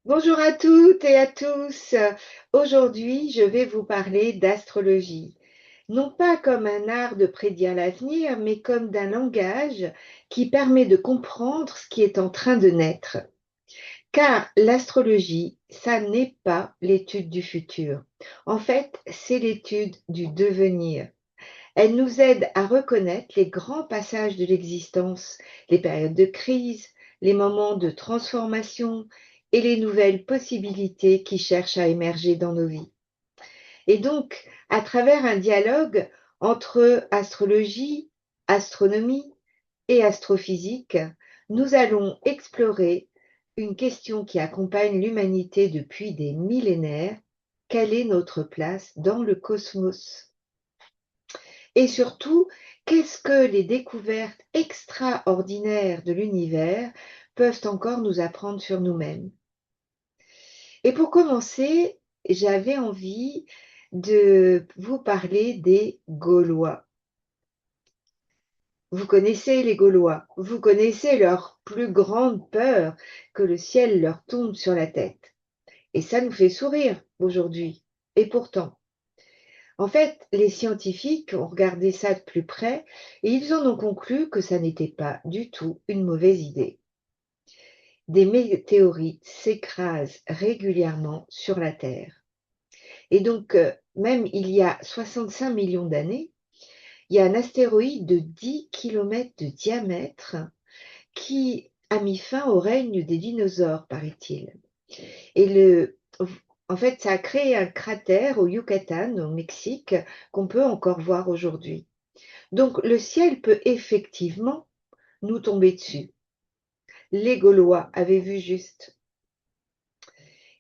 Bonjour à toutes et à tous. Aujourd'hui, je vais vous parler d'astrologie. Non pas comme un art de prédire l'avenir, mais comme d'un langage qui permet de comprendre ce qui est en train de naître. Car l'astrologie, ça n'est pas l'étude du futur. En fait, c'est l'étude du devenir. Elle nous aide à reconnaître les grands passages de l'existence, les périodes de crise, les moments de transformation et les nouvelles possibilités qui cherchent à émerger dans nos vies. Et donc, à travers un dialogue entre astrologie, astronomie et astrophysique, nous allons explorer une question qui accompagne l'humanité depuis des millénaires. Quelle est notre place dans le cosmos? Et surtout, qu'est-ce que les découvertes extraordinaires de l'univers peuvent encore nous apprendre sur nous-mêmes? Et pour commencer, j'avais envie de vous parler des Gaulois. Vous connaissez les Gaulois, vous connaissez leur plus grande peur, que le ciel leur tombe sur la tête. Et ça nous fait sourire aujourd'hui. Et pourtant, en fait, les scientifiques ont regardé ça de plus près et ils en ont conclu que ça n'était pas du tout une mauvaise idée. Des météorites s'écrasent régulièrement sur la Terre. Et donc, même il y a 65 millions d'années, il y a un astéroïde de 10 kilomètres de diamètre qui a mis fin au règne des dinosaures, paraît-il. Et en fait, ça a créé un cratère au Yucatan, au Mexique, qu'on peut encore voir aujourd'hui. Donc, le ciel peut effectivement nous tomber dessus. Les Gaulois avaient vu juste.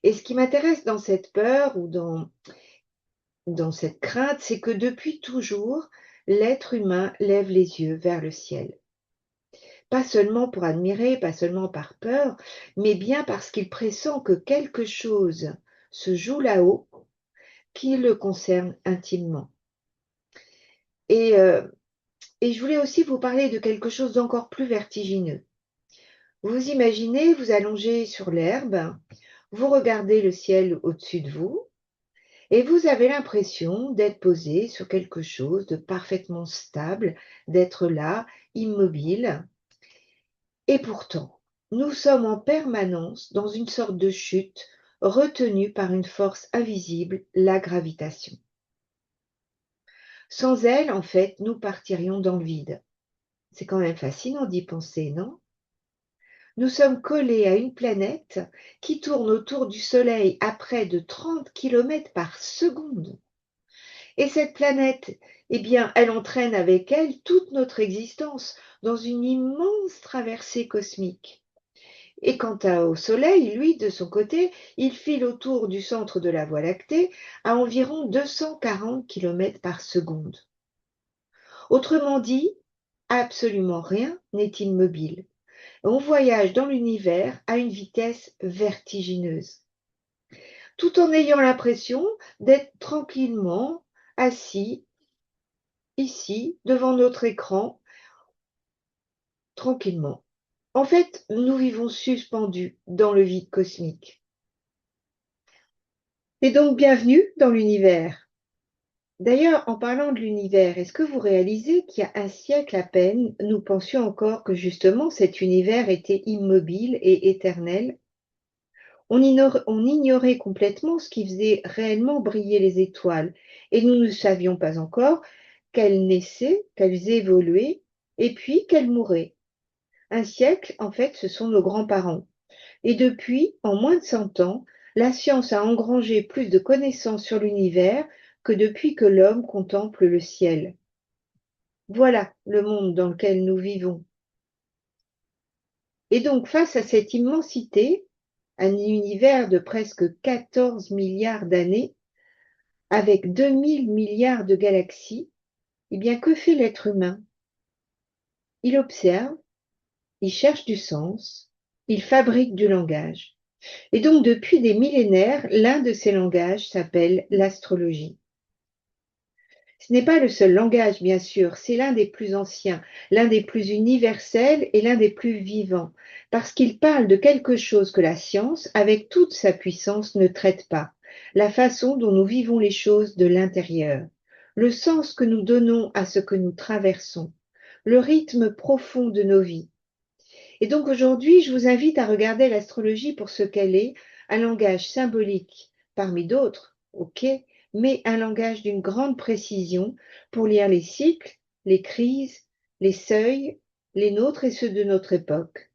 Et ce qui m'intéresse dans cette peur ou dans cette crainte, c'est que depuis toujours, l'être humain lève les yeux vers le ciel. Pas seulement pour admirer, pas seulement par peur, mais bien parce qu'il pressent que quelque chose se joue là-haut qui le concerne intimement. Et, euh, et je voulais aussi vous parler de quelque chose d'encore plus vertigineux. Vous imaginez, vous allongez sur l'herbe, vous regardez le ciel au-dessus de vous et vous avez l'impression d'être posé sur quelque chose de parfaitement stable, d'être là, immobile. Et pourtant, nous sommes en permanence dans une sorte de chute retenue par une force invisible, la gravitation. Sans elle, en fait, nous partirions dans le vide. C'est quand même fascinant d'y penser, non? Nous sommes collés à une planète qui tourne autour du Soleil à près de 30 kilomètres par seconde. Et cette planète, eh bien, elle entraîne avec elle toute notre existence dans une immense traversée cosmique. Et quant au Soleil, lui, de son côté, il file autour du centre de la Voie lactée à environ 240 kilomètres par seconde. Autrement dit, absolument rien n'est immobile. On voyage dans l'univers à une vitesse vertigineuse, tout en ayant l'impression d'être tranquillement assis ici, devant notre écran, tranquillement. En fait, nous vivons suspendus dans le vide cosmique. Et donc, bienvenue dans l'univers. D'ailleurs, en parlant de l'univers, est-ce que vous réalisez qu'il y a un siècle à peine, nous pensions encore que justement cet univers était immobile et éternel? On ignorait complètement ce qui faisait réellement briller les étoiles, et nous ne savions pas encore qu'elles naissaient, qu'elles évoluaient, et puis qu'elles mouraient. Un siècle, en fait, ce sont nos grands-parents. Et depuis, en moins de 100 ans, la science a engrangé plus de connaissances sur l'univers que depuis que l'homme contemple le ciel. Voilà le monde dans lequel nous vivons. Et donc, face à cette immensité, un univers de presque 14 milliards d'années, avec 2000 milliards de galaxies, eh bien, que fait l'être humain? Il observe, il cherche du sens, il fabrique du langage. Et donc, depuis des millénaires, l'un de ces langages s'appelle l'astrologie. Ce n'est pas le seul langage, bien sûr, c'est l'un des plus anciens, l'un des plus universels et l'un des plus vivants, parce qu'il parle de quelque chose que la science, avec toute sa puissance, ne traite pas, la façon dont nous vivons les choses de l'intérieur, le sens que nous donnons à ce que nous traversons, le rythme profond de nos vies. Et donc aujourd'hui, je vous invite à regarder l'astrologie pour ce qu'elle est, un langage symbolique parmi d'autres, ok, mais un langage d'une grande précision pour lire les cycles, les crises, les seuils, les nôtres et ceux de notre époque.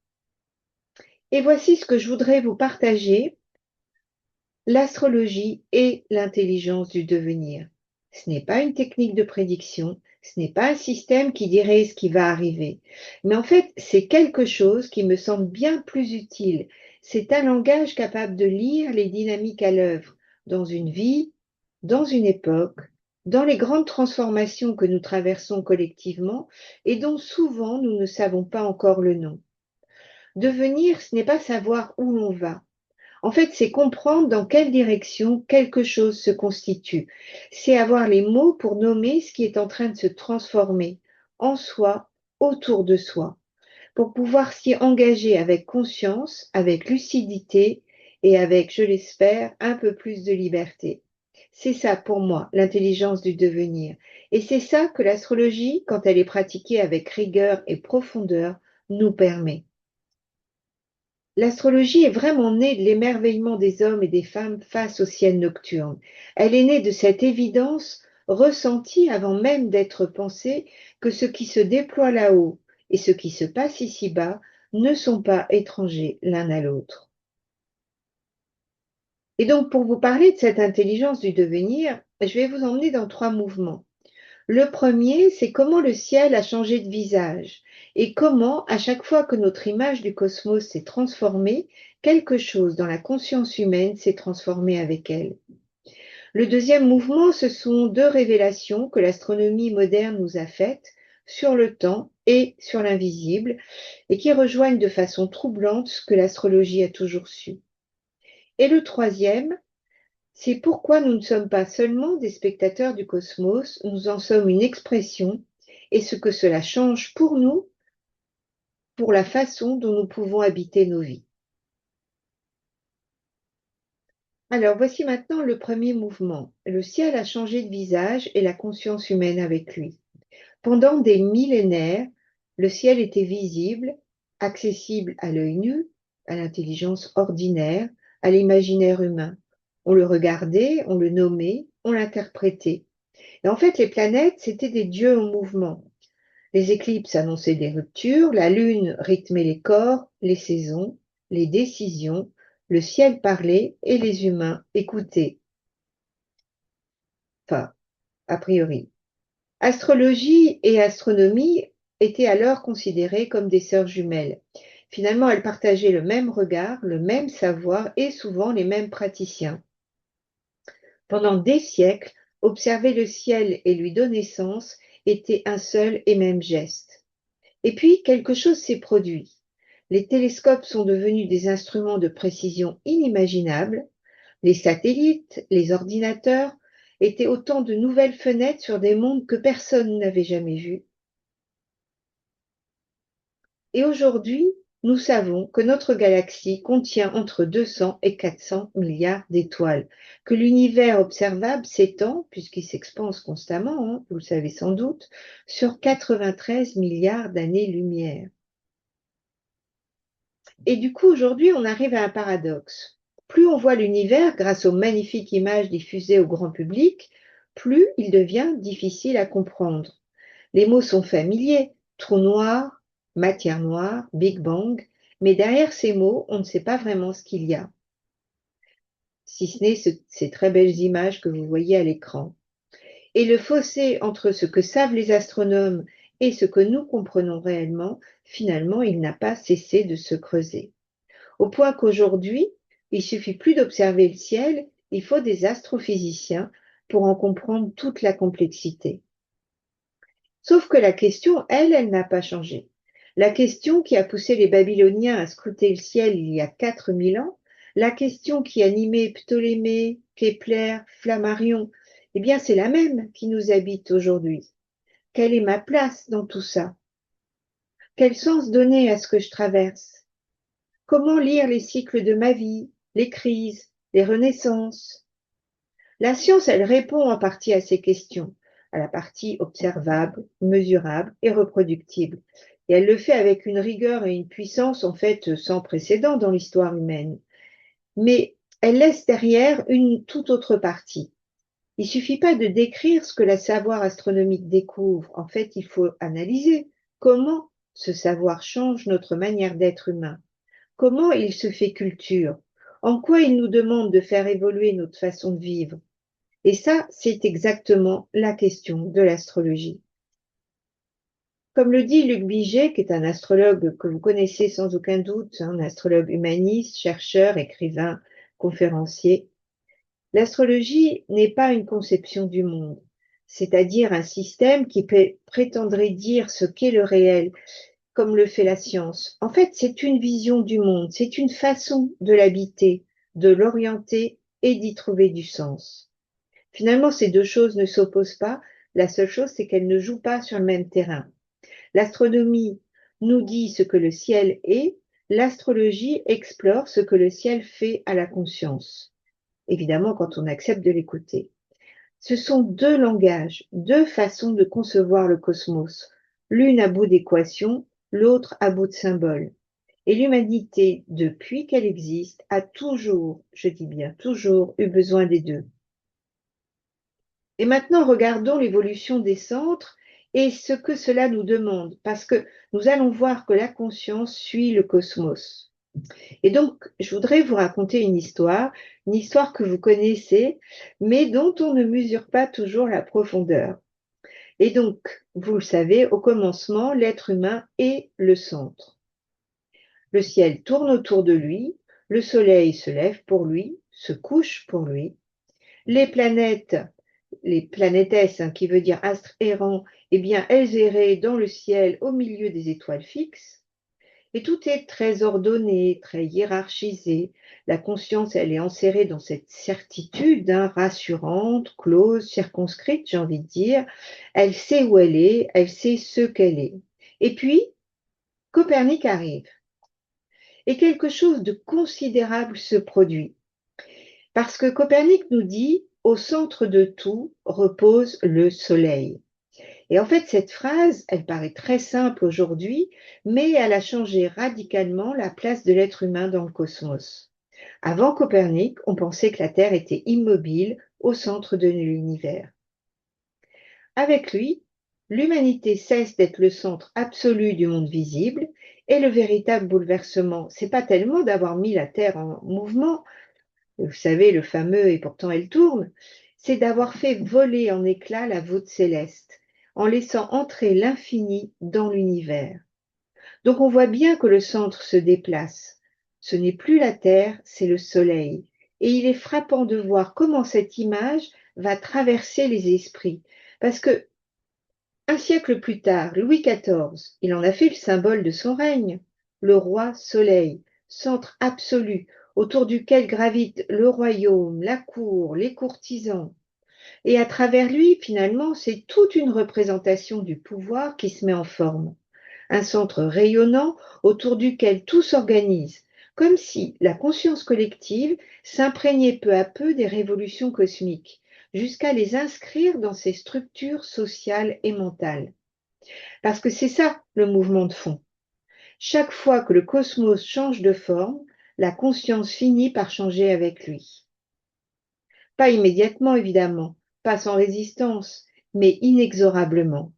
Et voici ce que je voudrais vous partager, l'astrologie et l'intelligence du devenir. Ce n'est pas une technique de prédiction, ce n'est pas un système qui dirait ce qui va arriver, mais en fait, c'est quelque chose qui me semble bien plus utile. C'est un langage capable de lire les dynamiques à l'œuvre dans une vie, dans une époque, dans les grandes transformations que nous traversons collectivement et dont souvent nous ne savons pas encore le nom. Devenir, ce n'est pas savoir où l'on va. En fait, c'est comprendre dans quelle direction quelque chose se constitue. C'est avoir les mots pour nommer ce qui est en train de se transformer en soi, autour de soi, pour pouvoir s'y engager avec conscience, avec lucidité et avec, je l'espère, un peu plus de liberté. C'est ça pour moi, l'intelligence du devenir. Et c'est ça que l'astrologie, quand elle est pratiquée avec rigueur et profondeur, nous permet. L'astrologie est vraiment née de l'émerveillement des hommes et des femmes face au ciel nocturne. Elle est née de cette évidence ressentie avant même d'être pensée que ce qui se déploie là-haut et ce qui se passe ici-bas ne sont pas étrangers l'un à l'autre. Et donc, pour vous parler de cette intelligence du devenir, je vais vous emmener dans 3 mouvements. Le premier, c'est comment le ciel a changé de visage et comment, à chaque fois que notre image du cosmos s'est transformée, quelque chose dans la conscience humaine s'est transformé avec elle. Le deuxième mouvement, ce sont 2 révélations que l'astronomie moderne nous a faites sur le temps et sur l'invisible et qui rejoignent de façon troublante ce que l'astrologie a toujours su. Et le troisième, c'est pourquoi nous ne sommes pas seulement des spectateurs du cosmos, nous en sommes une expression et ce que cela change pour nous, pour la façon dont nous pouvons habiter nos vies. Alors voici maintenant le premier mouvement. Le ciel a changé de visage et la conscience humaine avec lui. Pendant des millénaires, le ciel était visible, accessible à l'œil nu, à l'intelligence ordinaire, à l'imaginaire humain. On le regardait, on le nommait, on l'interprétait. Et en fait, les planètes, c'était des dieux en mouvement. Les éclipses annonçaient des ruptures, la lune rythmait les corps, les saisons, les décisions, le ciel parlait et les humains écoutaient. Enfin, a priori. Astrologie et astronomie étaient alors considérées comme des sœurs jumelles. Finalement, elles partageaient le même regard, le même savoir et souvent les mêmes praticiens. Pendant des siècles, observer le ciel et lui donner sens était un seul et même geste. Et puis, quelque chose s'est produit. Les télescopes sont devenus des instruments de précision inimaginables. Les satellites, les ordinateurs étaient autant de nouvelles fenêtres sur des mondes que personne n'avait jamais vus. Et aujourd'hui, nous savons que notre galaxie contient entre 200 et 400 milliards d'étoiles, que l'univers observable s'étend, puisqu'il s'expanse constamment, vous le savez sans doute, sur 93 milliards d'années-lumière. Et du coup, aujourd'hui, on arrive à un paradoxe. Plus on voit l'univers grâce aux magnifiques images diffusées au grand public, plus il devient difficile à comprendre. Les mots sont familiers, trou noir, matière noire, Big Bang, mais derrière ces mots, on ne sait pas vraiment ce qu'il y a, si ce n'est ces très belles images que vous voyez à l'écran. Et le fossé entre ce que savent les astronomes et ce que nous comprenons réellement, finalement, il n'a pas cessé de se creuser. Au point qu'aujourd'hui, il suffit plus d'observer le ciel, il faut des astrophysiciens pour en comprendre toute la complexité. Sauf que la question, elle n'a pas changé. La question qui a poussé les Babyloniens à scruter le ciel il y a 4000 ans, la question qui animait Ptolémée, Kepler, Flammarion Eh bien, c'est la même qui nous habite aujourd'hui. Quelle est ma place dans tout ça? Quel sens donner à ce que je traverse? Comment lire les cycles de ma vie, les crises, les renaissances? La science, elle répond en partie à ces questions, à la partie observable, mesurable et reproductible. Et elle le fait avec une rigueur et une puissance en fait sans précédent dans l'histoire humaine. Mais elle laisse derrière une toute autre partie. Il suffit pas de décrire ce que le savoir astronomique découvre. En fait, il faut analyser comment ce savoir change notre manière d'être humain. Comment il se fait culture? En quoi il nous demande de faire évoluer notre façon de vivre? Et ça, c'est exactement la question de l'astrologie. Comme le dit Luc Biget, qui est un astrologue que vous connaissez sans aucun doute, un astrologue humaniste, chercheur, écrivain, conférencier, l'astrologie n'est pas une conception du monde, c'est-à-dire un système qui prétendrait dire ce qu'est le réel, comme le fait la science. En fait, c'est une vision du monde, c'est une façon de l'habiter, de l'orienter et d'y trouver du sens. Finalement, ces deux choses ne s'opposent pas. La seule chose, c'est qu'elles ne jouent pas sur le même terrain. L'astronomie nous dit ce que le ciel est, l'astrologie explore ce que le ciel fait à la conscience. Évidemment, quand on accepte de l'écouter. Ce sont deux langages, deux façons de concevoir le cosmos, l'une à bout d'équations, l'autre à bout de symboles. Et l'humanité, depuis qu'elle existe, a toujours, je dis bien toujours, eu besoin des deux. Et maintenant, regardons l'évolution des centres et ce que cela nous demande, parce que nous allons voir que la conscience suit le cosmos. Et donc, je voudrais vous raconter une histoire que vous connaissez, mais dont on ne mesure pas toujours la profondeur. Et donc, vous le savez, au commencement, l'être humain est le centre. Le ciel tourne autour de lui, le soleil se lève pour lui, se couche pour lui, les planètes, les planétesses, qui veut dire astres errants, eh bien, elles erraient dans le ciel au milieu des étoiles fixes. Et tout est très ordonné, très hiérarchisé. La conscience, elle est enserrée dans cette certitude, rassurante, close, circonscrite, j'ai envie de dire. Elle sait où elle sait ce qu'elle est. Et puis, Copernic arrive. Et quelque chose de considérable se produit. Parce que Copernic nous dit, au centre de tout repose le soleil. Et en fait, cette phrase, elle paraît très simple aujourd'hui, mais elle a changé radicalement la place de l'être humain dans le cosmos. Avant Copernic, on pensait que la Terre était immobile au centre de l'univers. Avec lui, l'humanité cesse d'être le centre absolu du monde visible et le véritable bouleversement, c'est pas tellement d'avoir mis la Terre en mouvement, vous savez, le fameux et pourtant elle tourne, c'est d'avoir fait voler en éclats la voûte céleste, en laissant entrer l'infini dans l'univers. Donc on voit bien que le centre se déplace. Ce n'est plus la Terre, c'est le Soleil. Et il est frappant de voir comment cette image va traverser les esprits. Parce que un siècle plus tard, Louis XIV, il en a fait le symbole de son règne, le roi Soleil, centre absolu, autour duquel gravitent le royaume, la cour, les courtisans. Et à travers lui, finalement, c'est toute une représentation du pouvoir qui se met en forme. Un centre rayonnant autour duquel tout s'organise, comme si la conscience collective s'imprégnait peu à peu des révolutions cosmiques, jusqu'à les inscrire dans ces structures sociales et mentales. Parce que c'est ça le mouvement de fond. Chaque fois que le cosmos change de forme, la conscience finit par changer avec lui. Pas immédiatement, évidemment, pas sans résistance, mais inexorablement.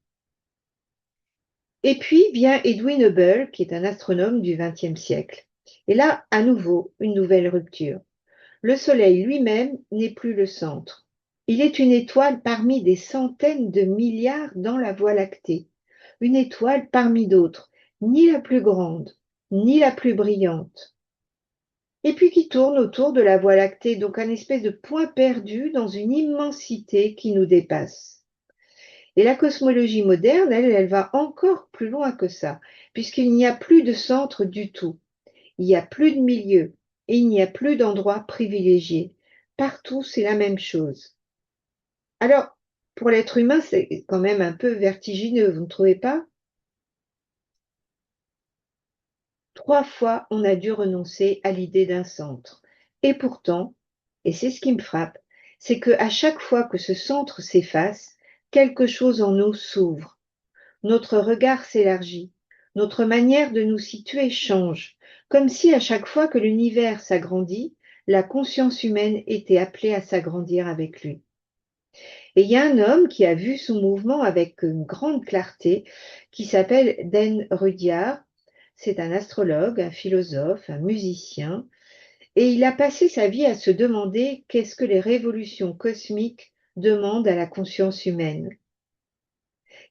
Et puis vient Edwin Hubble, qui est un astronome du XXe siècle. Et là, à nouveau, une nouvelle rupture. Le Soleil lui-même n'est plus le centre. Il est une étoile parmi des centaines de milliards dans la Voie lactée. Une étoile parmi d'autres, ni la plus grande, ni la plus brillante. Et puis qui tourne autour de la Voie lactée, donc un espèce de point perdu dans une immensité qui nous dépasse. Et la cosmologie moderne, elle va encore plus loin que ça, puisqu'il n'y a plus de centre du tout. Il n'y a plus de milieu et il n'y a plus d'endroit privilégié. Partout, c'est la même chose. Alors, pour l'être humain, c'est quand même un peu vertigineux, vous ne trouvez pas? 3 fois, on a dû renoncer à l'idée d'un centre. Et pourtant, et c'est ce qui me frappe, c'est qu'à chaque fois que ce centre s'efface, quelque chose en nous s'ouvre. Notre regard s'élargit, notre manière de nous situer change, comme si à chaque fois que l'univers s'agrandit, la conscience humaine était appelée à s'agrandir avec lui. Et il y a un homme qui a vu son mouvement avec une grande clarté, qui s'appelle Dan Rudyard. C'est un astrologue, un philosophe, un musicien, et il a passé sa vie à se demander qu'est-ce que les révolutions cosmiques demandent à la conscience humaine.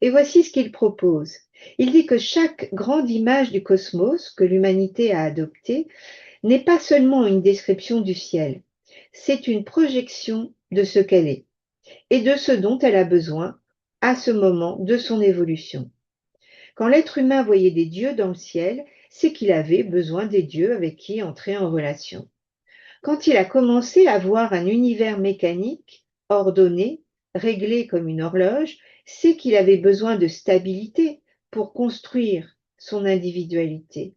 Et voici ce qu'il propose. Il dit que chaque grande image du cosmos que l'humanité a adoptée n'est pas seulement une description du ciel, c'est une projection de ce qu'elle est et de ce dont elle a besoin à ce moment de son évolution. Quand l'être humain voyait des dieux dans le ciel, c'est qu'il avait besoin des dieux avec qui entrer en relation. Quand il a commencé à voir un univers mécanique, ordonné, réglé comme une horloge, c'est qu'il avait besoin de stabilité pour construire son individualité.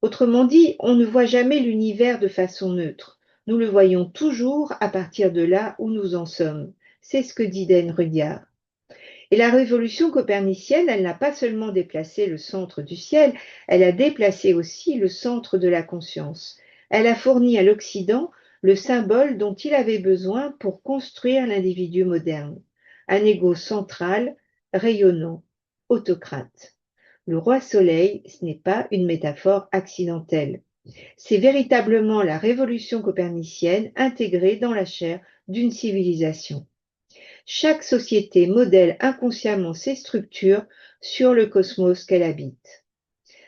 Autrement dit, on ne voit jamais l'univers de façon neutre. Nous le voyons toujours à partir de là où nous en sommes. C'est ce que dit Dan Rudyard. Et la révolution copernicienne, elle n'a pas seulement déplacé le centre du ciel, elle a déplacé aussi le centre de la conscience. Elle a fourni à l'Occident le symbole dont il avait besoin pour construire l'individu moderne. Un ego central, rayonnant, autocrate. Le roi soleil, ce n'est pas une métaphore accidentelle. C'est véritablement la révolution copernicienne intégrée dans la chair d'une civilisation. Chaque société modèle inconsciemment ses structures sur le cosmos qu'elle habite.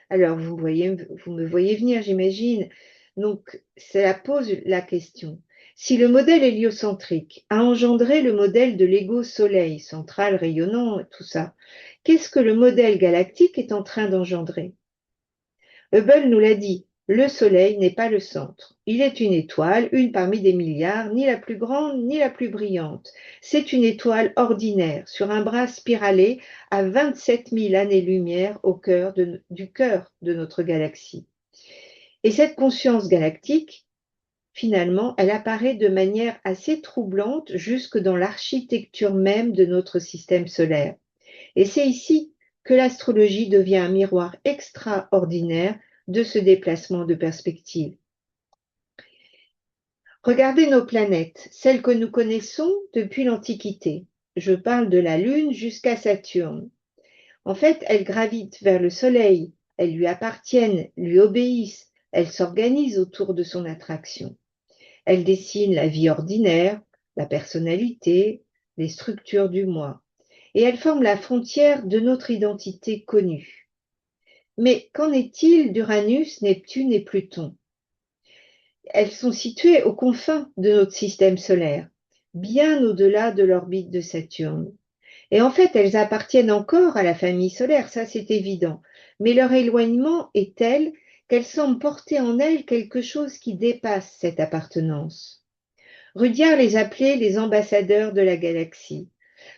Alors, vous me voyez venir, j'imagine. Donc, cela pose la question. Si le modèle héliocentrique a engendré le modèle de l'ego soleil, central, rayonnant, tout ça, qu'est-ce que le modèle galactique est en train d'engendrer? Hubble nous l'a dit, le Soleil n'est pas le centre. Il est une étoile, une parmi des milliards, ni la plus grande ni la plus brillante. C'est une étoile ordinaire, sur un bras spiralé à 27 000 années-lumière du cœur de notre galaxie. Et cette conscience galactique, finalement, elle apparaît de manière assez troublante jusque dans l'architecture même de notre système solaire. Et c'est ici que l'astrologie devient un miroir extraordinaire de ce déplacement de perspective. Regardez nos planètes, celles que nous connaissons depuis l'Antiquité. Je parle de la Lune jusqu'à Saturne. En fait, elles gravitent vers le Soleil, elles lui appartiennent, lui obéissent, elles s'organisent autour de son attraction. Elles dessinent la vie ordinaire, la personnalité, les structures du moi. Et elles forment la frontière de notre identité connue. Mais qu'en est-il d'Uranus, Neptune et Pluton? Elles sont situées aux confins de notre système solaire, bien au-delà de l'orbite de Saturne. Et en fait, elles appartiennent encore à la famille solaire, ça c'est évident. Mais leur éloignement est tel qu'elles semblent porter en elles quelque chose qui dépasse cette appartenance. Rudyard les appelait les ambassadeurs de la galaxie.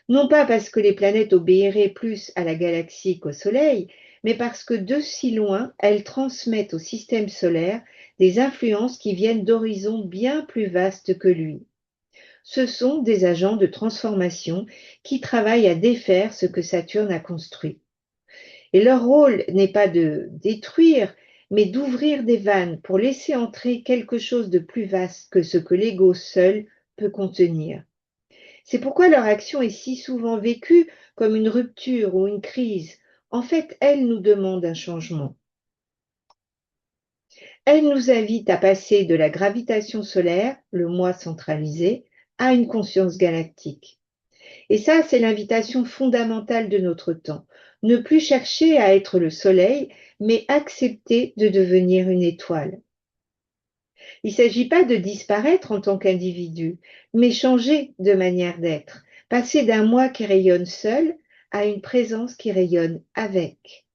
Non pas parce que les planètes obéiraient plus à la galaxie qu'au Soleil, mais parce que de si loin, elles transmettent au système solaire des influences qui viennent d'horizons bien plus vastes que lui. Ce sont des agents de transformation qui travaillent à défaire ce que Saturne a construit. Et leur rôle n'est pas de détruire, mais d'ouvrir des vannes pour laisser entrer quelque chose de plus vaste que ce que l'ego seul peut contenir. C'est pourquoi leur action est si souvent vécue comme une rupture ou une crise. En fait, elle nous demande un changement. Elle nous invite à passer de la gravitation solaire, le moi centralisé, à une conscience galactique. Et ça, c'est l'invitation fondamentale de notre temps. Ne plus chercher à être le soleil, mais accepter de devenir une étoile. Il ne s'agit pas de disparaître en tant qu'individu, mais changer de manière d'être, passer d'un moi qui rayonne seul à une présence qui rayonne avec.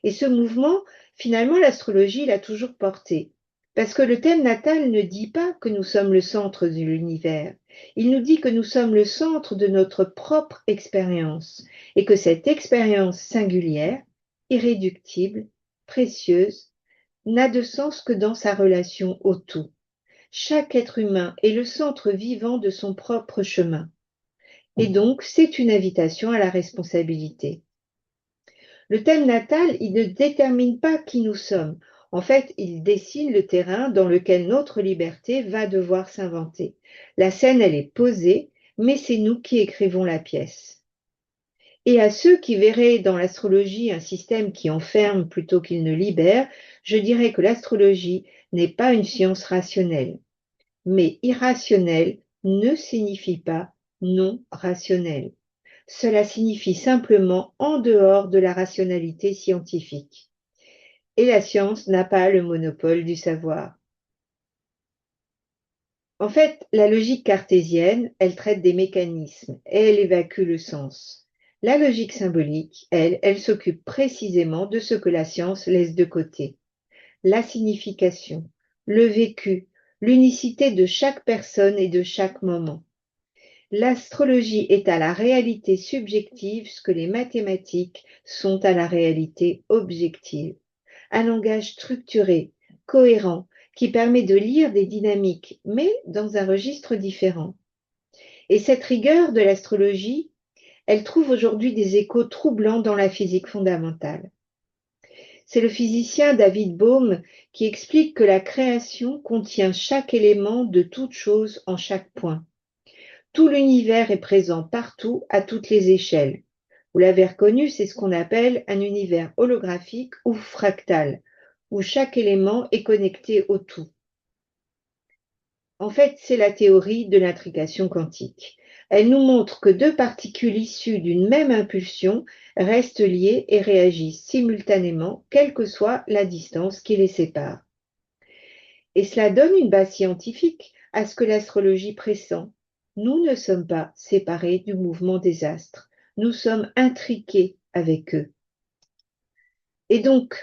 Et ce mouvement, finalement, l'astrologie l'a toujours porté, parce que le thème natal ne dit pas que nous sommes le centre de l'univers, Il nous dit que nous sommes le centre de notre propre expérience et que cette expérience singulière, irréductible, précieuse, n'a de sens que dans sa relation au tout. Chaque être humain est le centre vivant de son propre chemin. Et donc, c'est une invitation à la responsabilité. Le thème natal, il ne détermine pas qui nous sommes. En fait, il dessine le terrain dans lequel notre liberté va devoir s'inventer. La scène, elle est posée, mais c'est nous qui écrivons la pièce. Et à ceux qui verraient dans l'astrologie un système qui enferme plutôt qu'il ne libère, je dirais que l'astrologie n'est pas une science rationnelle. Mais irrationnel ne signifie pas non rationnel. Cela signifie simplement en dehors de la rationalité scientifique. Et la science n'a pas le monopole du savoir. En fait, la logique cartésienne, elle traite des mécanismes et elle évacue le sens. La logique symbolique, elle s'occupe précisément de ce que la science laisse de côté. La signification, le vécu, l'unicité de chaque personne et de chaque moment. L'astrologie est à la réalité subjective ce que les mathématiques sont à la réalité objective. Un langage structuré, cohérent, qui permet de lire des dynamiques, mais dans un registre différent. Et cette rigueur de l'astrologie, elle trouve aujourd'hui des échos troublants dans la physique fondamentale. C'est le physicien David Bohm qui explique que la création contient chaque élément de toute chose en chaque point. Tout l'univers est présent partout, à toutes les échelles. Vous l'avez reconnu, c'est ce qu'on appelle un univers holographique ou fractal, où chaque élément est connecté au tout. En fait, c'est la théorie de l'intrication quantique. Elle nous montre que deux particules issues d'une même impulsion restent liées et réagissent simultanément, quelle que soit la distance qui les sépare. Et cela donne une base scientifique à ce que l'astrologie pressent. Nous ne sommes pas séparés du mouvement des astres, nous sommes intriqués avec eux. Et donc,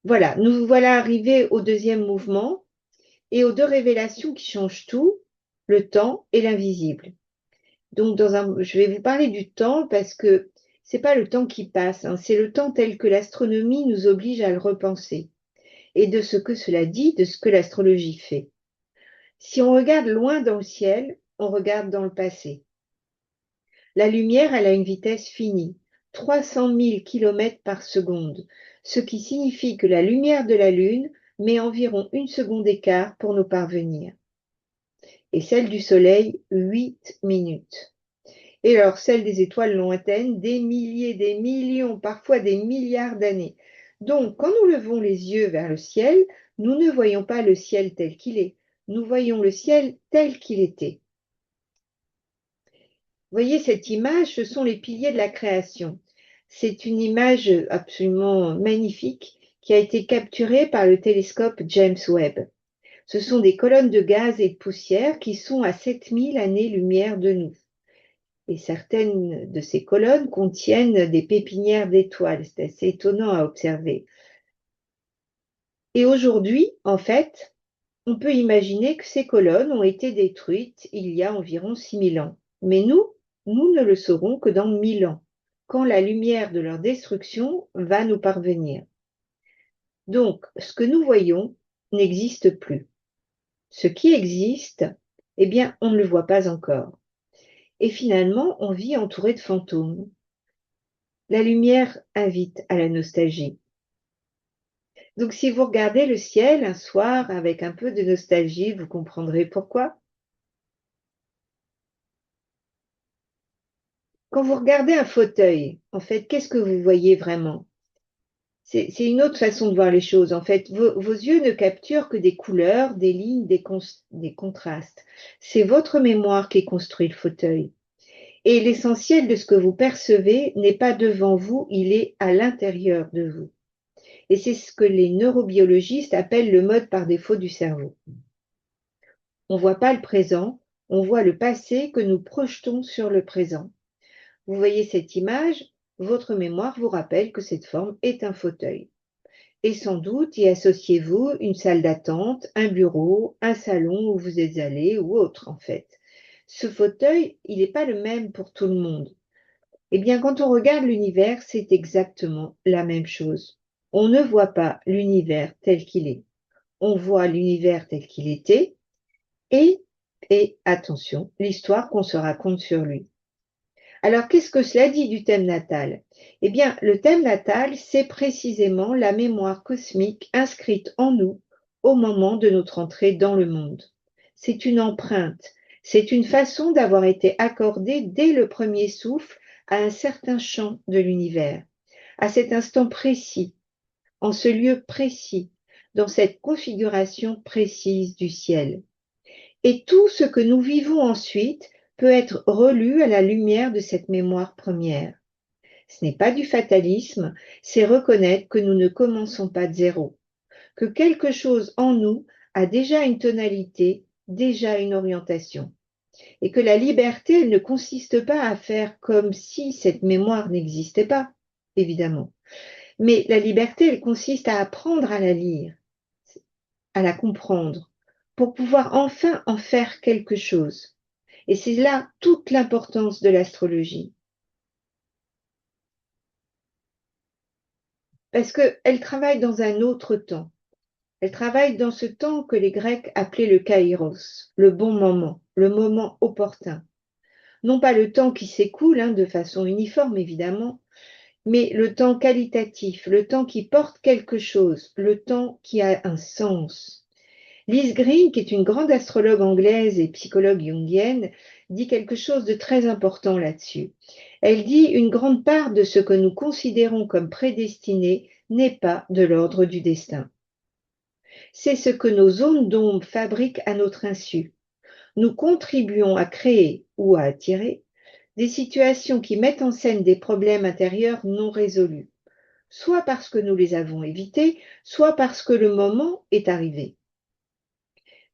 voilà, nous voilà arrivés au deuxième mouvement et aux deux révélations qui changent tout, le temps et l'invisible. Donc, je vais vous parler du temps parce que c'est pas le temps qui passe, hein, c'est le temps tel que l'astronomie nous oblige à le repenser et de ce que cela dit, de ce que l'astrologie fait. Si on regarde loin dans le ciel, on regarde dans le passé. La lumière, elle a une vitesse finie, 300 000 km par seconde, ce qui signifie que la lumière de la Lune met environ une seconde d'écart pour nous parvenir. Et celle du Soleil, 8 minutes. Et alors celle des étoiles lointaines, des milliers, des millions, parfois des milliards d'années. Donc, quand nous levons les yeux vers le ciel, nous ne voyons pas le ciel tel qu'il est, nous voyons le ciel tel qu'il était. Vous voyez cette image, ce sont les piliers de la création. C'est une image absolument magnifique qui a été capturée par le télescope James Webb. Ce sont des colonnes de gaz et de poussière qui sont à 7000 années-lumière de nous. Et certaines de ces colonnes contiennent des pépinières d'étoiles. C'est assez étonnant à observer. Et aujourd'hui, en fait, on peut imaginer que ces colonnes ont été détruites il y a environ 6000 ans. Mais nous ne le saurons que dans 1000 ans, quand la lumière de leur destruction va nous parvenir. Donc, ce que nous voyons n'existe plus. Ce qui existe, eh bien, on ne le voit pas encore. Et finalement, on vit entouré de fantômes. La lumière invite à la nostalgie. Donc, si vous regardez le ciel un soir avec un peu de nostalgie, vous comprendrez pourquoi. Quand vous regardez un fauteuil, en fait, qu'est-ce que vous voyez vraiment? C'est une autre façon de voir les choses. En fait, vos yeux ne capturent que des couleurs, des lignes, des contrastes. C'est votre mémoire qui construit le fauteuil. Et l'essentiel de ce que vous percevez n'est pas devant vous, il est à l'intérieur de vous. Et c'est ce que les neurobiologistes appellent le mode par défaut du cerveau. On ne voit pas le présent, on voit le passé que nous projetons sur le présent. Vous voyez cette image, votre mémoire vous rappelle que cette forme est un fauteuil. Et sans doute y associez-vous une salle d'attente, un bureau, un salon où vous êtes allé ou autre en fait. ce fauteuil, il n'est pas le même pour tout le monde. Eh bien, quand on regarde l'univers, c'est exactement la même chose. On ne voit pas l'univers tel qu'il est. On voit l'univers tel qu'il était et attention, l'histoire qu'on se raconte sur lui. Alors, qu'est-ce que cela dit du thème natal? Eh bien, le thème natal, c'est précisément la mémoire cosmique inscrite en nous au moment de notre entrée dans le monde. C'est une empreinte, c'est une façon d'avoir été accordé dès le premier souffle à un certain champ de l'univers, à cet instant précis, en ce lieu précis, dans cette configuration précise du ciel. Et tout ce que nous vivons ensuite peut être relu à la lumière de cette mémoire première. Ce n'est pas du fatalisme, c'est reconnaître que nous ne commençons pas de zéro, que quelque chose en nous a déjà une tonalité, déjà une orientation, et que la liberté, elle ne consiste pas à faire comme si cette mémoire n'existait pas, évidemment, mais la liberté, elle consiste à apprendre à la lire, à la comprendre, pour pouvoir enfin en faire quelque chose. Et c'est là toute l'importance de l'astrologie. Parce qu'elle travaille dans un autre temps. Elle travaille dans ce temps que les Grecs appelaient le kairos, le bon moment, le moment opportun. Non pas le temps qui s'écoule de façon uniforme, évidemment, mais le temps qualitatif, le temps qui porte quelque chose, le temps qui a un sens. Lise Green, qui est une grande astrologue anglaise et psychologue jungienne, dit quelque chose de très important là-dessus. Elle dit une grande part de ce que nous considérons comme prédestiné n'est pas de l'ordre du destin. C'est ce que nos zones d'ombre fabriquent à notre insu. Nous contribuons à créer ou à attirer des situations qui mettent en scène des problèmes intérieurs non résolus, soit parce que nous les avons évités, soit parce que le moment est arrivé.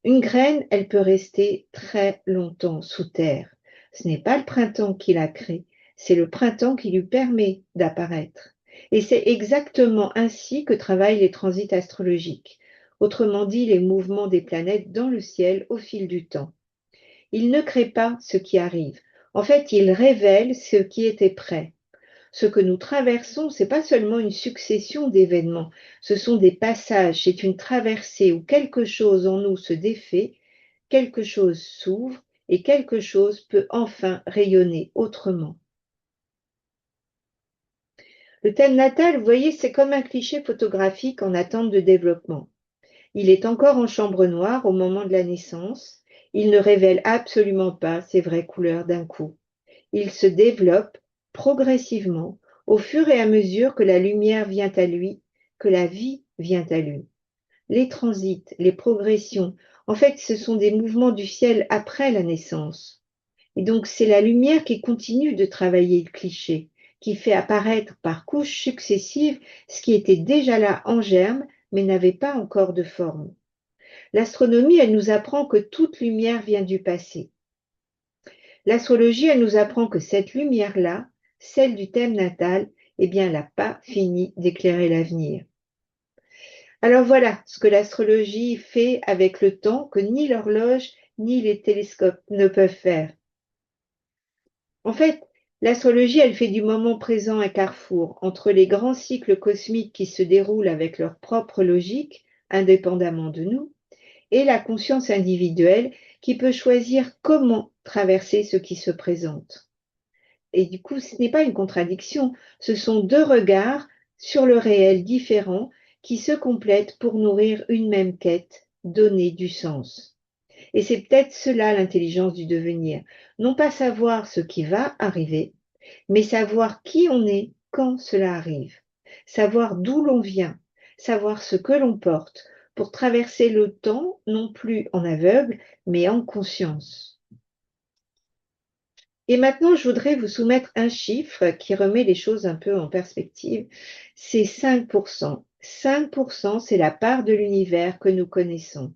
Une graine, elle peut rester très longtemps sous terre. Ce n'est pas le printemps qui la crée, c'est le printemps qui lui permet d'apparaître. Et c'est exactement ainsi que travaillent les transits astrologiques, autrement dit les mouvements des planètes dans le ciel au fil du temps. Ils ne créent pas ce qui arrive. En fait, ils révèlent ce qui était prêt. Ce que nous traversons, ce n'est pas seulement une succession d'événements, ce sont des passages, c'est une traversée où quelque chose en nous se défait, quelque chose s'ouvre et quelque chose peut enfin rayonner autrement. Le thème natal, vous voyez, c'est comme un cliché photographique en attente de développement. Il est encore en chambre noire au moment de la naissance, il ne révèle absolument pas ses vraies couleurs d'un coup. Il se développe progressivement au fur et à mesure que la lumière vient à lui, que la vie vient à lui. Les transits, les progressions, en fait, ce sont des mouvements du ciel après la naissance. Et donc, c'est la lumière qui continue de travailler le cliché, qui fait apparaître par couches successives ce qui était déjà là en germe, mais n'avait pas encore de forme. L'astronomie, elle nous apprend que toute lumière vient du passé. L'astrologie, elle nous apprend que cette lumière-là, celle du thème natal, eh bien, elle n'a pas fini d'éclairer l'avenir. Alors voilà ce que l'astrologie fait avec le temps que ni l'horloge ni les télescopes ne peuvent faire. En fait, l'astrologie, elle fait du moment présent un carrefour entre les grands cycles cosmiques qui se déroulent avec leur propre logique, indépendamment de nous, et la conscience individuelle qui peut choisir comment traverser ce qui se présente. Et du coup, ce n'est pas une contradiction, ce sont deux regards sur le réel différents qui se complètent pour nourrir une même quête, donner du sens. Et c'est peut-être cela l'intelligence du devenir, non pas savoir ce qui va arriver, mais savoir qui on est quand cela arrive, savoir d'où l'on vient, savoir ce que l'on porte, pour traverser le temps non plus en aveugle, mais en conscience. Et maintenant, je voudrais vous soumettre un chiffre qui remet les choses un peu en perspective. C'est 5%. 5%, c'est la part de l'univers que nous connaissons.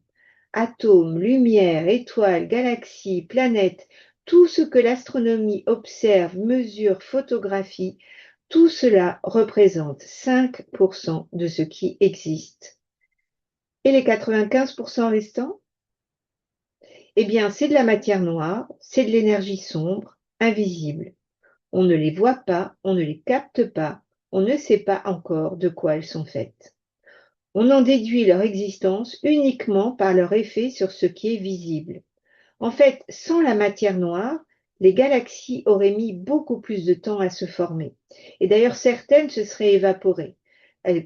Atomes, lumière, étoiles, galaxies, planètes, tout ce que l'astronomie observe, mesure, photographie, tout cela représente 5% de ce qui existe. Et les 95% restants? Eh bien, c'est de la matière noire, c'est de l'énergie sombre, invisible. On ne les voit pas, on ne les capte pas, on ne sait pas encore de quoi elles sont faites. On en déduit leur existence uniquement par leur effet sur ce qui est visible. En fait, sans la matière noire, les galaxies auraient mis beaucoup plus de temps à se former. Et d'ailleurs, certaines se seraient évaporées,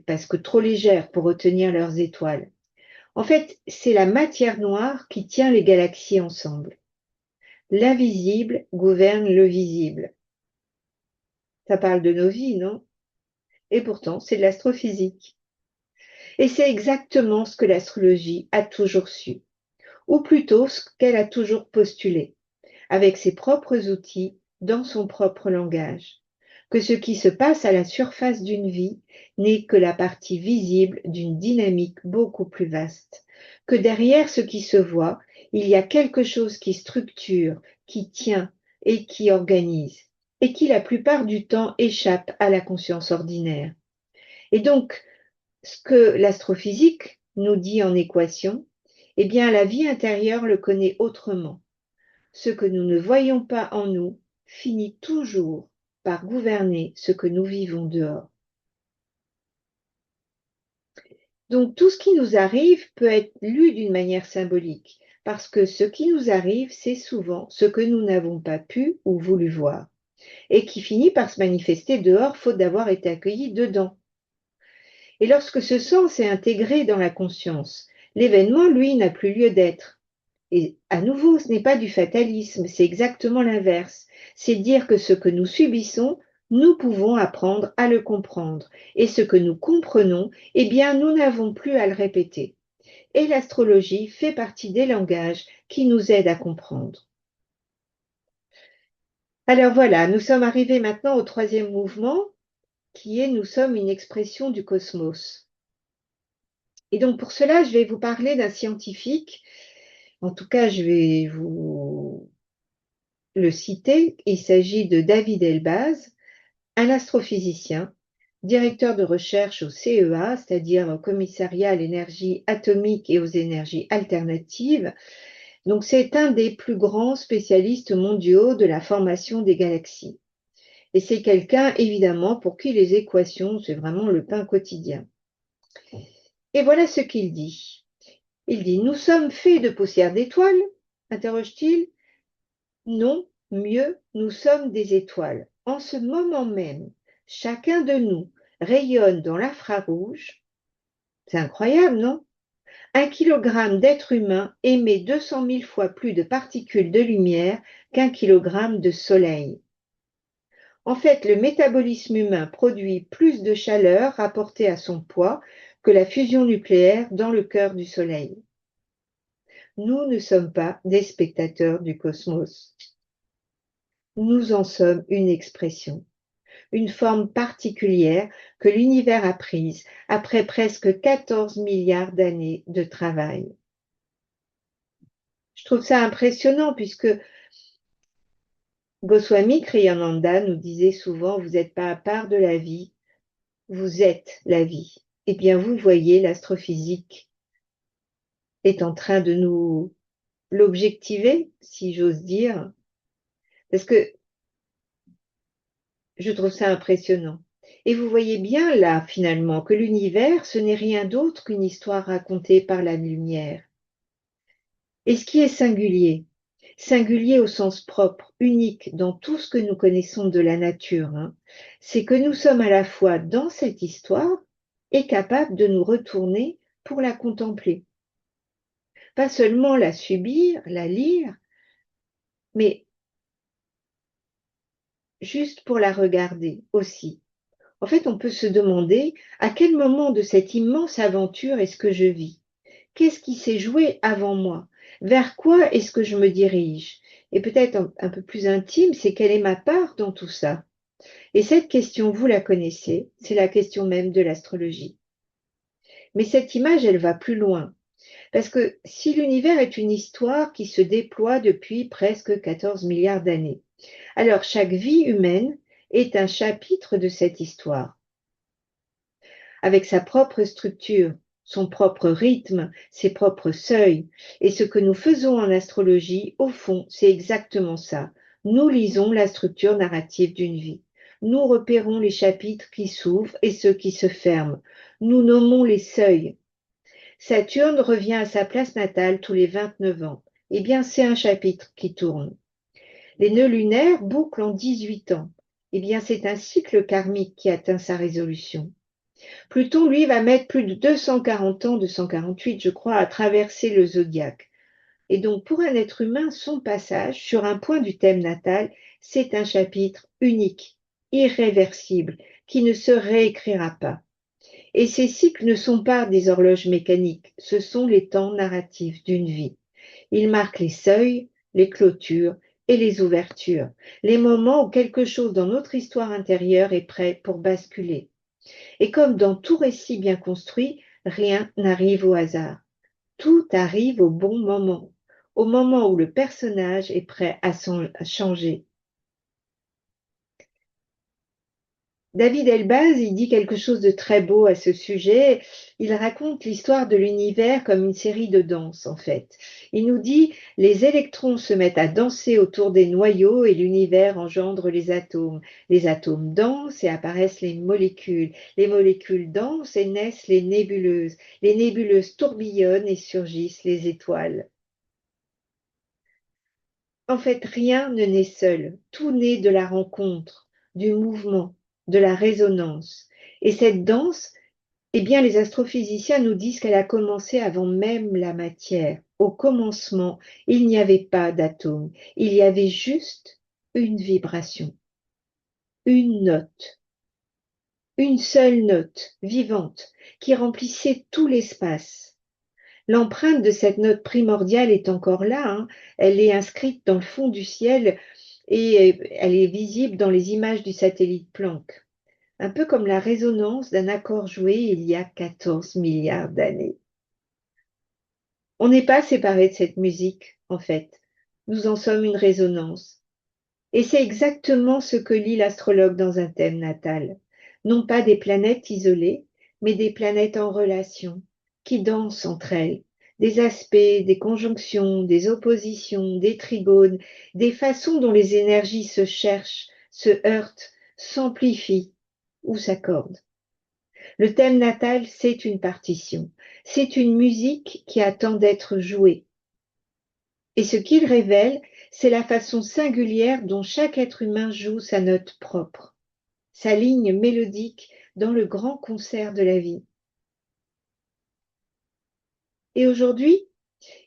parce que trop légères pour retenir leurs étoiles. En fait, c'est la matière noire qui tient les galaxies ensemble. L'invisible gouverne le visible. Ça parle de nos vies, non? Et pourtant, c'est de l'astrophysique. Et c'est exactement ce que l'astrologie a toujours su, ou plutôt ce qu'elle a toujours postulé, avec ses propres outils, dans son propre langage, que ce qui se passe à la surface d'une vie n'est que la partie visible d'une dynamique beaucoup plus vaste, que derrière ce qui se voit, il y a quelque chose qui structure, qui tient et qui organise, et qui la plupart du temps échappe à la conscience ordinaire. Et donc, ce que l'astrophysique nous dit en équation, eh bien la vie intérieure le connaît autrement. Ce que nous ne voyons pas en nous finit toujours par gouverner ce que nous vivons dehors. Donc tout ce qui nous arrive peut être lu d'une manière symbolique, parce que ce qui nous arrive, c'est souvent ce que nous n'avons pas pu ou voulu voir, et qui finit par se manifester dehors faute d'avoir été accueilli dedans. Et lorsque ce sens est intégré dans la conscience, l'événement, lui, n'a plus lieu d'être. Et à nouveau, ce n'est pas du fatalisme, c'est exactement l'inverse. C'est dire que ce que nous subissons, nous pouvons apprendre à le comprendre. Et ce que nous comprenons, eh bien, nous n'avons plus à le répéter. Et l'astrologie fait partie des langages qui nous aident à comprendre. Alors voilà, nous sommes arrivés maintenant au troisième mouvement, qui est nous sommes une expression du cosmos. Et donc pour cela, je vais vous parler d'un scientifique. En tout cas, je vais vous le citer. Il s'agit de David Elbaz, un astrophysicien, directeur de recherche au CEA, c'est-à-dire au Commissariat à l'énergie atomique et aux énergies alternatives. Donc c'est un des plus grands spécialistes mondiaux de la formation des galaxies. Et c'est quelqu'un, évidemment, pour qui les équations, c'est vraiment le pain quotidien. Et voilà ce qu'il dit. Il dit, nous sommes faits de poussière d'étoiles, interroge-t-il. Non, mieux, nous sommes des étoiles. En ce moment même, chacun de nous rayonne dans l'infrarouge. C'est incroyable, non? 1 kilogramme d'être humain émet 200 000 fois plus de particules de lumière qu'1 kilogramme de soleil. En fait, le métabolisme humain produit plus de chaleur rapportée à son poids que la fusion nucléaire dans le cœur du soleil. Nous ne sommes pas des spectateurs du cosmos. Nous en sommes une expression, une forme particulière que l'univers a prise après presque 14 milliards d'années de travail. Je trouve ça impressionnant puisque Goswami Kriyananda nous disait souvent, vous n'êtes pas à part de la vie, vous êtes la vie. Eh bien, vous voyez, l'astrophysique est en train de nous l'objectiver, si j'ose dire, parce que je trouve ça impressionnant. Et vous voyez bien là, finalement, que l'univers, ce n'est rien d'autre qu'une histoire racontée par la lumière. Et ce qui est singulier, singulier au sens propre, unique dans tout ce que nous connaissons de la nature, hein, c'est que nous sommes à la fois dans cette histoire et capables de nous retourner pour la contempler. Pas seulement la subir, la lire, mais juste pour la regarder aussi. En fait, on peut se demander à quel moment de cette immense aventure est-ce que je vis? Qu'est-ce qui s'est joué avant moi? Vers quoi est-ce que je me dirige? Et peut-être un peu plus intime, c'est quelle est ma part dans tout ça? Et cette question, vous la connaissez, c'est la question même de l'astrologie. Mais cette image, elle va plus loin. Parce que si l'univers est une histoire qui se déploie depuis presque 14 milliards d'années, alors chaque vie humaine est un chapitre de cette histoire, avec sa propre structure, son propre rythme, ses propres seuils. Et ce que nous faisons en astrologie, au fond, c'est exactement ça. Nous lisons la structure narrative d'une vie. Nous repérons les chapitres qui s'ouvrent et ceux qui se ferment. Nous nommons les seuils. Saturne revient à sa place natale tous les 29 ans. Eh bien, c'est un chapitre qui tourne. Les nœuds lunaires bouclent en 18 ans. Eh bien, c'est un cycle karmique qui atteint sa résolution. Pluton, lui, va mettre plus de 240 ans, 248, je crois, à traverser le zodiaque. Et donc, pour un être humain, son passage sur un point du thème natal, c'est un chapitre unique, irréversible, qui ne se réécrira pas. Et ces cycles ne sont pas des horloges mécaniques, ce sont les temps narratifs d'une vie. Ils marquent les seuils, les clôtures et les ouvertures, les moments où quelque chose dans notre histoire intérieure est prêt pour basculer. Et comme dans tout récit bien construit, rien n'arrive au hasard. Tout arrive au moment où le personnage est prêt à changer. David Elbaz, il dit quelque chose de très beau à ce sujet. Il raconte l'histoire de l'univers comme une série de danses, en fait. Il nous dit, les électrons se mettent à danser autour des noyaux et l'univers engendre les atomes. Les atomes dansent et apparaissent les molécules. Les molécules dansent et naissent les nébuleuses. Les nébuleuses tourbillonnent et surgissent les étoiles. En fait, rien ne naît seul. Tout naît de la rencontre, du mouvement, de la résonance. Et cette danse, eh bien, les astrophysiciens nous disent qu'elle a commencé avant même la matière. Au commencement, il n'y avait pas d'atomes. Il y avait juste une vibration, une note, une seule note vivante qui remplissait tout l'espace. L'empreinte de cette note primordiale est encore là, hein. Elle est inscrite dans le fond du ciel et elle est visible dans les images du satellite Planck, un peu comme la résonance d'un accord joué il y a 14 milliards d'années. On n'est pas séparés de cette musique, en fait. Nous en sommes une résonance. Et c'est exactement ce que lit l'astrologue dans un thème natal. Non pas des planètes isolées, mais des planètes en relation, qui dansent entre elles. Des aspects, des conjonctions, des oppositions, des trigones, des façons dont les énergies se cherchent, se heurtent, s'amplifient ou s'accordent. Le thème natal, c'est une partition. C'est une musique qui attend d'être jouée. Et ce qu'il révèle, c'est la façon singulière dont chaque être humain joue sa note propre, sa ligne mélodique dans le grand concert de la vie. Et aujourd'hui,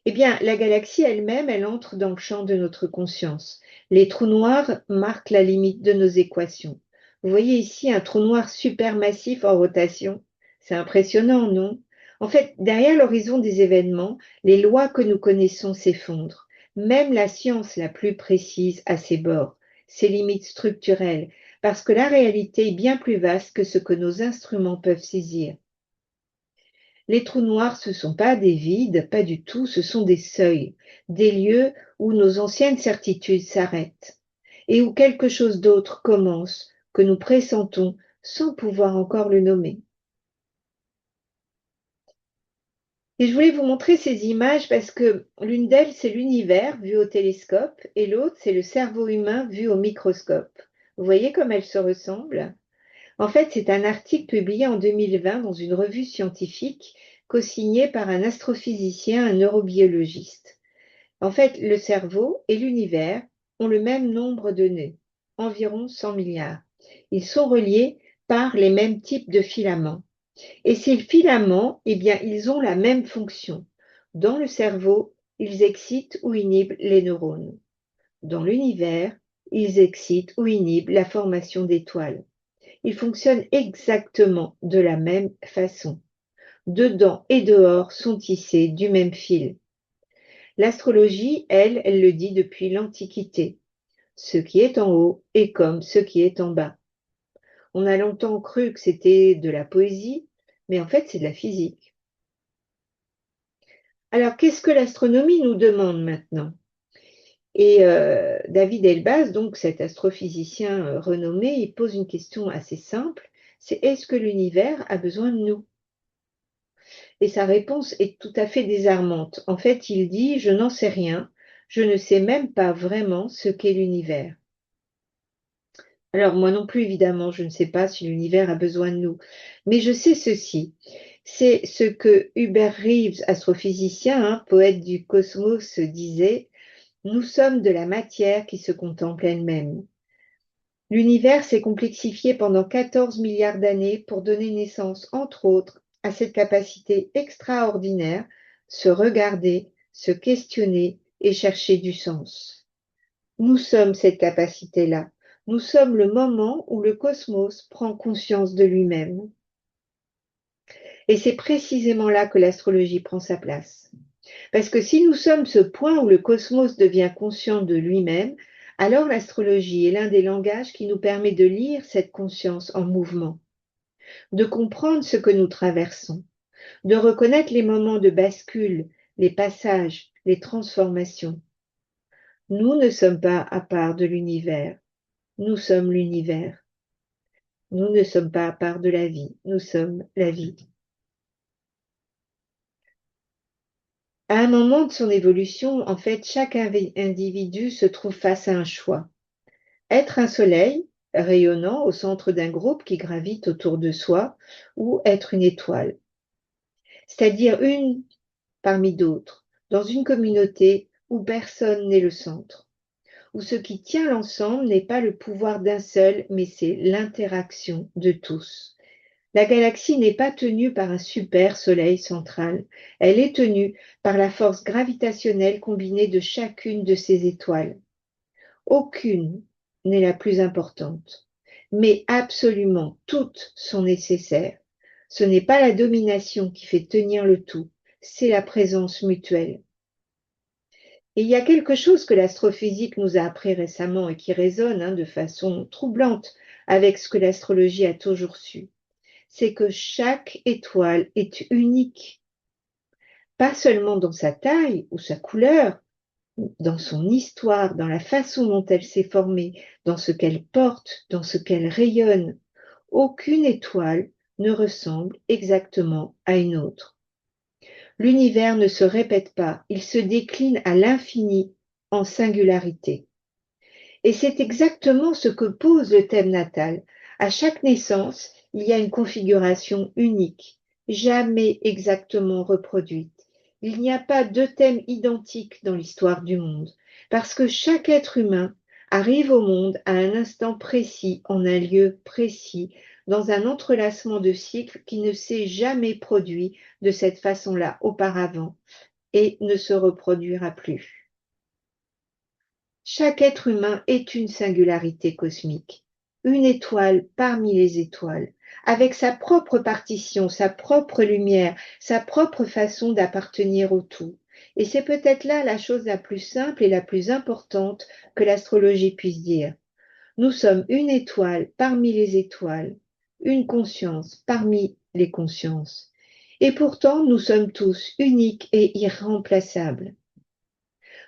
eh bien, la galaxie elle-même, elle entre dans le champ de notre conscience. Les trous noirs marquent la limite de nos équations. Vous voyez ici un trou noir supermassif en rotation. C'est impressionnant, non? En fait, derrière l'horizon des événements, les lois que nous connaissons s'effondrent. Même la science la plus précise a ses bords, ses limites structurelles, parce que la réalité est bien plus vaste que ce que nos instruments peuvent saisir. Les trous noirs, ce ne sont pas des vides, pas du tout, ce sont des seuils, des lieux où nos anciennes certitudes s'arrêtent et où quelque chose d'autre commence, que nous pressentons sans pouvoir encore le nommer. Et je voulais vous montrer ces images parce que l'une d'elles, c'est l'univers vu au télescope et l'autre, c'est le cerveau humain vu au microscope. Vous voyez comme elles se ressemblent? En fait, c'est un article publié en 2020 dans une revue scientifique co-signé par un astrophysicien, un neurobiologiste. En fait, le cerveau et l'univers ont le même nombre de nœuds, environ 100 milliards. Ils sont reliés par les mêmes types de filaments. Et ces filaments, eh bien, ils ont la même fonction. Dans le cerveau, ils excitent ou inhibent les neurones. Dans l'univers, ils excitent ou inhibent la formation d'étoiles. Ils fonctionnent exactement de la même façon. Dedans et dehors sont tissés du même fil. L'astrologie, elle le dit depuis l'Antiquité. Ce qui est en haut est comme ce qui est en bas. On a longtemps cru que c'était de la poésie, mais en fait c'est de la physique. Alors qu'est-ce que l'astronomie nous demande maintenant? Et David Elbaz, donc cet astrophysicien renommé, il pose une question assez simple, c'est est-ce que l'univers a besoin de nous? Et sa réponse est tout à fait désarmante. En fait, il dit, je n'en sais rien, je ne sais même pas vraiment ce qu'est l'univers. Alors moi non plus, évidemment, je ne sais pas si l'univers a besoin de nous, mais je sais ceci. C'est ce que Hubert Reeves, astrophysicien, poète du cosmos, disait, nous sommes de la matière qui se contemple elle-même. L'univers s'est complexifié pendant 14 milliards d'années pour donner naissance, entre autres, à cette capacité extraordinaire, se regarder, se questionner et chercher du sens. Nous sommes cette capacité-là. Nous sommes le moment où le cosmos prend conscience de lui-même. Et c'est précisément là que l'astrologie prend sa place. Parce que si nous sommes ce point où le cosmos devient conscient de lui-même, alors l'astrologie est l'un des langages qui nous permet de lire cette conscience en mouvement, de comprendre ce que nous traversons, de reconnaître les moments de bascule, les passages, les transformations. Nous ne sommes pas à part de l'univers, nous sommes l'univers. Nous ne sommes pas à part de la vie, nous sommes la vie. À un moment de son évolution, en fait, chaque individu se trouve face à un choix. Être un soleil rayonnant au centre d'un groupe qui gravite autour de soi ou être une étoile, c'est-à-dire une parmi d'autres, dans une communauté où personne n'est le centre, où ce qui tient l'ensemble n'est pas le pouvoir d'un seul, mais c'est l'interaction de tous. La galaxie n'est pas tenue par un super soleil central, elle est tenue par la force gravitationnelle combinée de chacune de ces étoiles. Aucune n'est la plus importante, mais absolument toutes sont nécessaires. Ce n'est pas la domination qui fait tenir le tout, c'est la présence mutuelle. Et il y a quelque chose que l'astrophysique nous a appris récemment et qui résonne de façon troublante avec ce que l'astrologie a toujours su. C'est que chaque étoile est unique, pas seulement dans sa taille ou sa couleur, dans son histoire, dans la façon dont elle s'est formée, dans ce qu'elle porte, dans ce qu'elle rayonne. Aucune étoile ne ressemble exactement à une autre. L'univers ne se répète pas, il se décline à l'infini en singularité. Et c'est exactement ce que pose le thème natal. À chaque naissance, il y a une configuration unique, jamais exactement reproduite. Il n'y a pas deux thèmes identiques dans l'histoire du monde, parce que chaque être humain arrive au monde à un instant précis, en un lieu précis, dans un entrelacement de cycles qui ne s'est jamais produit de cette façon-là auparavant et ne se reproduira plus. Chaque être humain est une singularité cosmique, une étoile parmi les étoiles, avec sa propre partition, sa propre lumière, sa propre façon d'appartenir au tout. Et c'est peut-être là la chose la plus simple et la plus importante que l'astrologie puisse dire. Nous sommes une étoile parmi les étoiles, une conscience parmi les consciences. Et pourtant, nous sommes tous uniques et irremplaçables.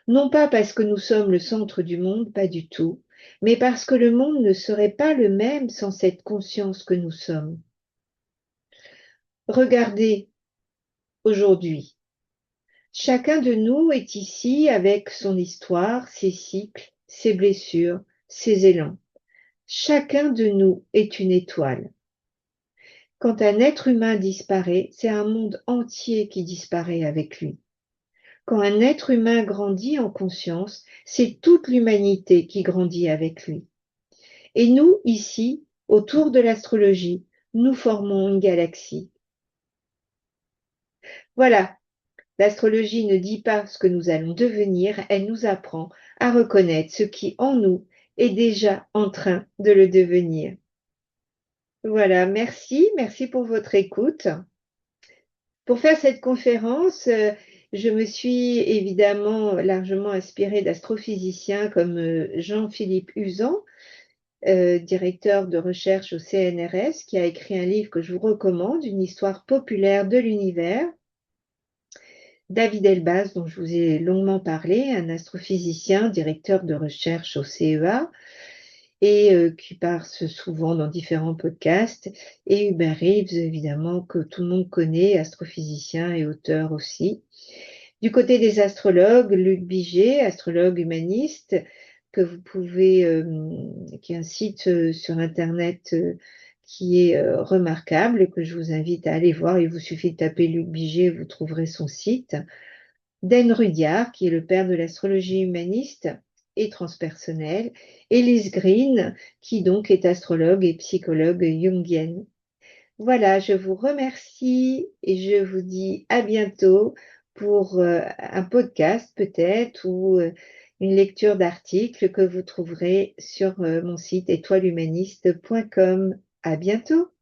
Non pas parce que nous sommes le centre du monde, pas du tout, mais parce que le monde ne serait pas le même sans cette conscience que nous sommes. Regardez aujourd'hui. Chacun de nous est ici avec son histoire, ses cycles, ses blessures, ses élans. Chacun de nous est une étoile. Quand un être humain disparaît, c'est un monde entier qui disparaît avec lui. Quand un être humain grandit en conscience, c'est toute l'humanité qui grandit avec lui. Et nous, ici, autour de l'astrologie, nous formons une galaxie. Voilà, l'astrologie ne dit pas ce que nous allons devenir, elle nous apprend à reconnaître ce qui en nous est déjà en train de le devenir. Voilà, merci pour votre écoute. Pour faire cette conférence, je me suis évidemment largement inspirée d'astrophysiciens comme Jean-Philippe Uzan, directeur de recherche au CNRS, qui a écrit un livre que je vous recommande, Une histoire populaire de l'univers. David Elbaz, dont je vous ai longuement parlé, un astrophysicien, directeur de recherche au CEA. et qui passe souvent dans différents podcasts, et Hubert Reeves, évidemment, que tout le monde connaît, astrophysicien et auteur aussi. Du côté des astrologues, Luc Biget, astrologue humaniste, que vous pouvez, qui est un site sur Internet qui est remarquable et que je vous invite à aller voir. Il vous suffit de taper Luc Biget, vous trouverez son site. Dan Rudyard, qui est le père de l'astrologie humaniste et transpersonnelle, et Liz Green, qui donc est astrologue et psychologue jungienne. Voilà, je vous remercie et je vous dis à bientôt pour un podcast peut-être ou une lecture d'articles que vous trouverez sur mon site étoilehumaniste.com. À bientôt.